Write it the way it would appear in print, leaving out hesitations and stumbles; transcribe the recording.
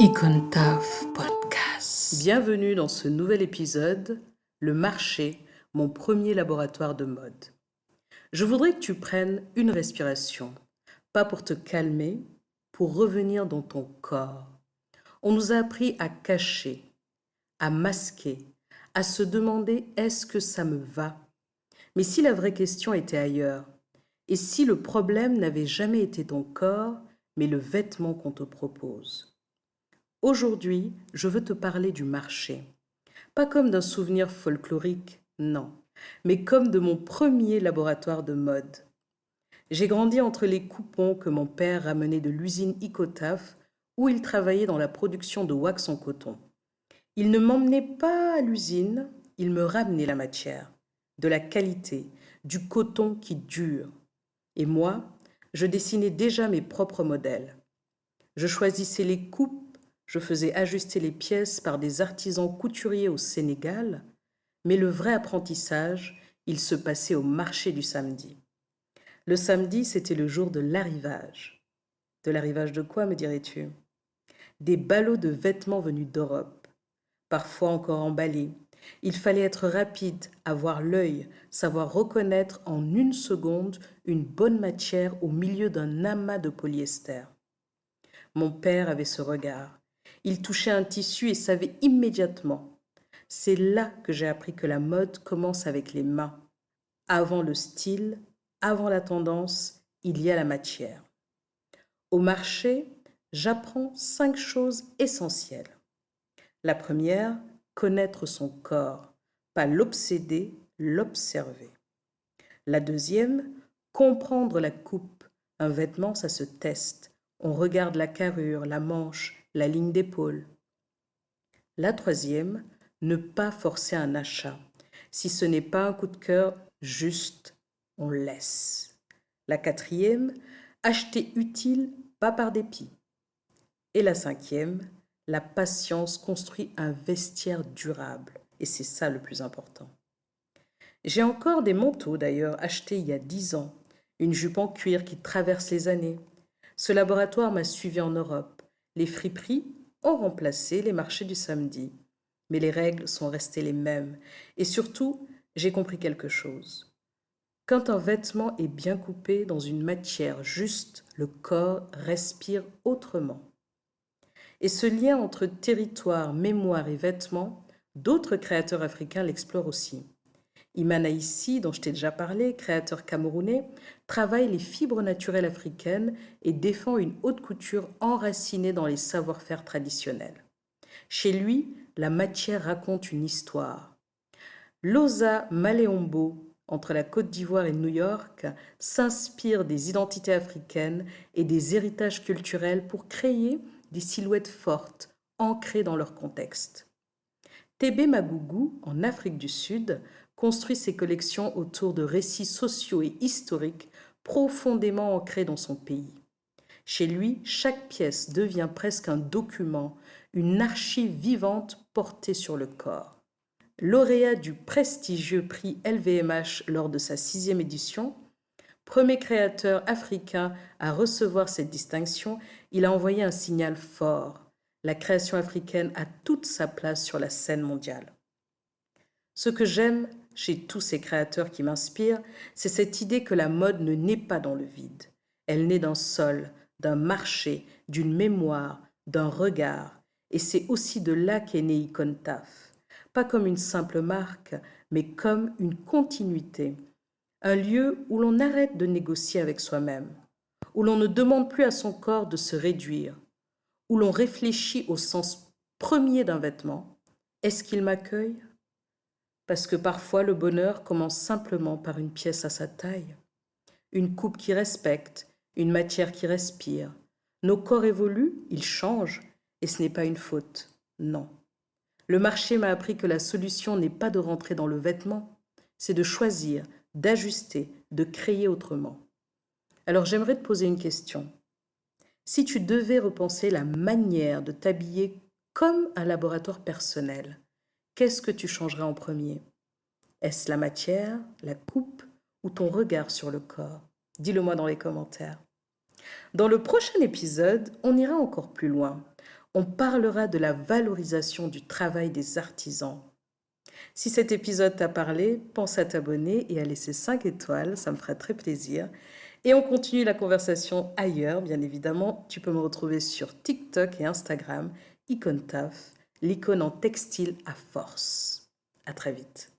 Icontaf Podcast. Bienvenue dans ce nouvel épisode, Le marché, mon premier laboratoire de mode. Je voudrais que tu prennes une respiration, pas pour te calmer, pour revenir dans ton corps. On nous a appris à cacher, à masquer, à se demander est-ce que ça me va? Mais si la vraie question était ailleurs, et si le problème n'avait jamais été ton corps, mais le vêtement qu'on te propose? Aujourd'hui, je veux te parler du marché. Pas comme d'un souvenir folklorique, non, mais comme de mon premier laboratoire de mode. J'ai grandi entre les coupons que mon père ramenait de l'usine Icotaf, où il travaillait dans la production de wax en coton. Il ne m'emmenait pas à l'usine, il me ramenait la matière, de la qualité, du coton qui dure. Et moi, je dessinais déjà mes propres modèles. Je choisissais les coupes, je faisais ajuster les pièces par des artisans couturiers au Sénégal, mais le vrai apprentissage, il se passait au marché du samedi. Le samedi, c'était le jour de l'arrivage. De l'arrivage de quoi, me dirais-tu? Des ballots de vêtements venus d'Europe, parfois encore emballés. Il fallait être rapide, avoir l'œil, savoir reconnaître en une seconde une bonne matière au milieu d'un amas de polyester. Mon père avait ce regard. Il touchait un tissu et savait immédiatement. C'est là que j'ai appris que la mode commence avec les mains. Avant le style, avant la tendance, il y a la matière. Au marché, j'apprends 5 choses essentielles. La première, connaître son corps, pas l'obséder, l'observer. La deuxième, comprendre la coupe. Un vêtement, ça se teste. On regarde la carrure, la manche, la ligne d'épaule. La troisième, ne pas forcer un achat. Si ce n'est pas un coup de cœur, juste, on laisse. La quatrième, acheter utile, pas par dépit. Et la cinquième, la patience construit un vestiaire durable. Et c'est ça le plus important. J'ai encore des manteaux d'ailleurs achetés il y a 10 ans, une jupe en cuir qui traverse les années. Ce laboratoire m'a suivi en Europe. Les friperies ont remplacé les marchés du samedi. Mais les règles sont restées les mêmes. Et surtout, j'ai compris quelque chose. Quand un vêtement est bien coupé dans une matière juste, le corps respire autrement. Et ce lien entre territoire, mémoire et vêtements, d'autres créateurs africains l'explorent aussi. Imane Aissi, dont je t'ai déjà parlé, créateur camerounais, travaille les fibres naturelles africaines et défend une haute couture enracinée dans les savoir-faire traditionnels. Chez lui, la matière raconte une histoire. Loza Maleombo, entre la Côte d'Ivoire et New York, s'inspire des identités africaines et des héritages culturels pour créer des silhouettes fortes, ancrées dans leur contexte. Tébé Magougou, en Afrique du Sud, construit ses collections autour de récits sociaux et historiques profondément ancrés dans son pays. Chez lui, chaque pièce devient presque un document, une archive vivante portée sur le corps. Lauréat du prestigieux prix LVMH lors de sa 6e édition, premier créateur africain à recevoir cette distinction, il a envoyé un signal fort. La création africaine a toute sa place sur la scène mondiale. Ce que j'aime chez tous ces créateurs qui m'inspirent, c'est cette idée que la mode ne naît pas dans le vide. Elle naît d'un sol, d'un marché, d'une mémoire, d'un regard. Et c'est aussi de là qu'est né Icontaf. Pas comme une simple marque, mais comme une continuité. Un lieu où l'on arrête de négocier avec soi-même, où l'on ne demande plus à son corps de se réduire, où l'on réfléchit au sens premier d'un vêtement. Est-ce qu'il m'accueille? Parce que parfois le bonheur commence simplement par une pièce à sa taille, une coupe qui respecte, une matière qui respire. Nos corps évoluent, ils changent, et ce n'est pas une faute, non. Le marché m'a appris que la solution n'est pas de rentrer dans le vêtement, c'est de choisir, d'ajuster, de créer autrement. Alors j'aimerais te poser une question. Si tu devais repenser la manière de t'habiller comme un laboratoire personnel, qu'est-ce que tu changerais en premier? Est-ce la matière, la coupe ou ton regard sur le corps? Dis-le moi dans les commentaires. Dans le prochain épisode, on ira encore plus loin. On parlera de la valorisation du travail des artisans. Si cet épisode t'a parlé, pense à t'abonner et à laisser 5 étoiles, ça me ferait très plaisir. Et on continue la conversation ailleurs, bien évidemment. Tu peux me retrouver sur TikTok et Instagram, Icontaf, l'icône en textile à force. À très vite.